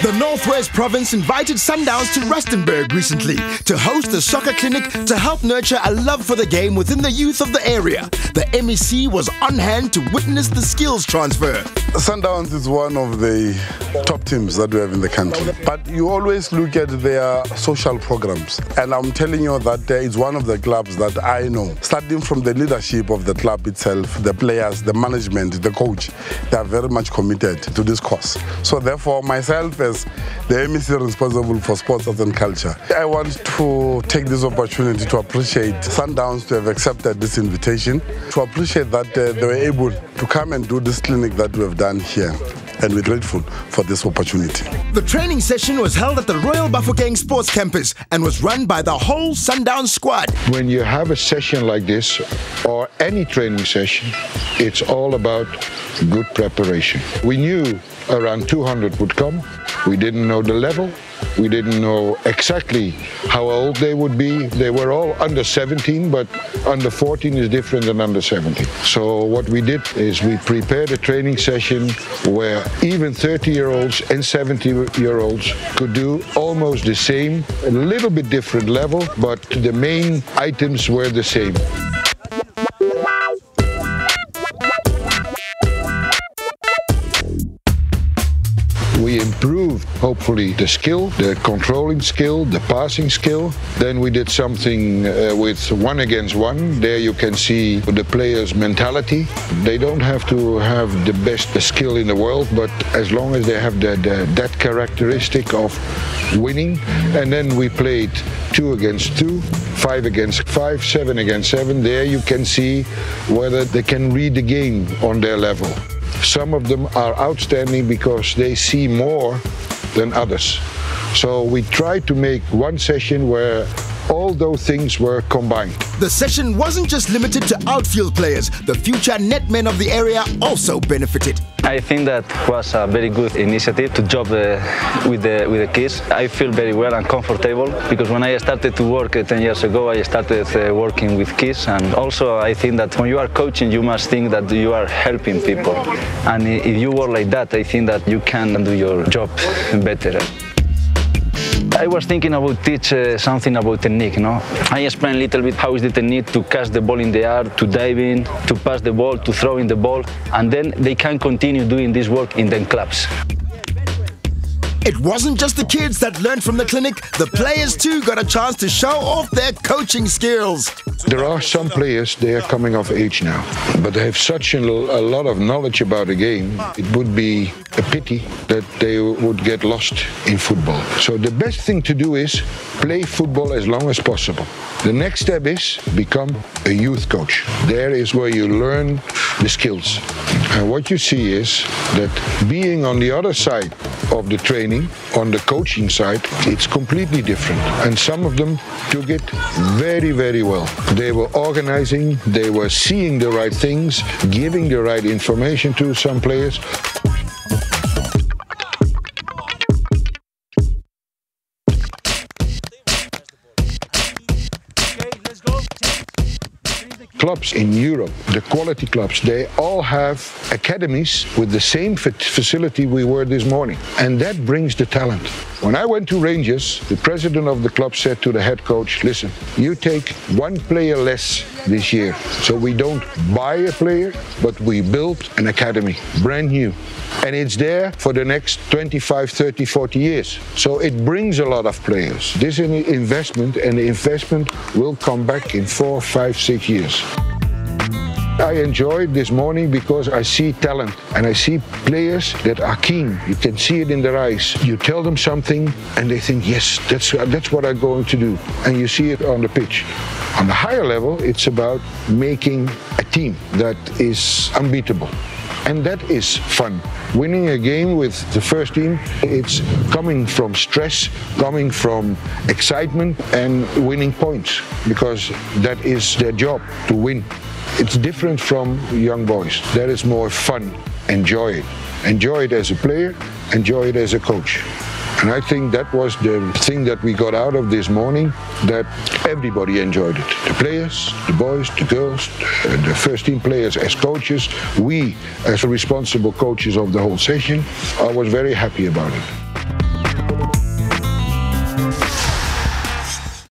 The Northwest Province invited Sundowns to Rustenburg recently to host a soccer clinic to help nurture a love for the game within the youth of the area. The MEC was on hand to witness the skills transfer. Sundowns is one of the top teams that we have in the country. But you always look at their social programs. And I'm telling you that it's one of the clubs that I know. Starting from the leadership of the club itself, the players, the management, the coach, they are very much committed to this cause. So therefore, myself as the MEC responsible for sports, arts and culture, I want to take this opportunity to appreciate Sundowns to have accepted this invitation, to appreciate that they were able to come and do this clinic that we have done here. And we're grateful for this opportunity. The training session was held at the Royal Bafokeng Sports Campus and was run by the whole Sundowns squad. When you have a session like this, or any training session, it's all about good preparation. We knew around 200 would come. We didn't know the level. We didn't know exactly how old they would be. They were all under 17, but under 14 is different than under 17. So what we did is we prepared a training session where even 30-year-olds and 70-year-olds could do almost the same, a little bit different level, but the main items were the same. We improved, hopefully, the skill, the controlling skill, the passing skill. Then we did something with 1 against 1. There you can see the players' mentality. They don't have to have the best skill in the world, but as long as they have that characteristic of winning. And then we played 2 against 2, 5 against 5, 7 against 7. There you can see whether they can read the game on their level. Some of them are outstanding because they see more than others. So we tried to make one session where all those things were combined. The session wasn't just limited to outfield players. The future netmen of the area also benefited. I think that was a very good initiative to job with the kids. I feel very well and comfortable because when I started to work 10 years ago, I started working with kids, and also I think that when you are coaching, you must think that you are helping people. And if you work like that, I think that you can do your job better. I was thinking about teach something about technique, no? I explained a little bit how is the technique to catch the ball in the air, to dive in, to pass the ball, to throw in the ball, and then they can continue doing this work in the clubs. It wasn't just the kids that learned from the clinic, the players too got a chance to show off their coaching skills. There are some players, they are coming of age now, but they have such a lot of knowledge about the game, it would be a pity that they would get lost in football. So the best thing to do is play football as long as possible. The next step is become a youth coach. There is where you learn the skills. And what you see is that being on the other side of the training, on the coaching side, it's completely different. And some of them took it very, very well. They were organizing, they were seeing the right things, giving the right information to some players. Clubs in Europe, the quality clubs, they all have academies with the same facility we were this morning. And that brings the talent. When I went to Rangers, the president of the club said to the head coach, listen, you take 1 player less this year. So we don't buy a player, but we build an academy, brand new. And it's there for the next 25, 30, 40 years. So it brings a lot of players. This is an investment, and the investment will come back in 4, 5, 6 years. I enjoyed this morning because I see talent and I see players that are keen. You can see it in their eyes. You tell them something and they think, yes, that's what I'm going to do. And you see it on the pitch. On the higher level, it's about making a team that is unbeatable. And that is fun. Winning a game with the first team, it's coming from stress, coming from excitement and winning points, because that is their job, to win. It's different from young boys. That is more fun. Enjoy it. Enjoy it as a player, enjoy it as a coach. And I think that was the thing that we got out of this morning, that everybody enjoyed it. The players, the boys, the girls, the first team players as coaches, we as responsible coaches of the whole session. I was very happy about it.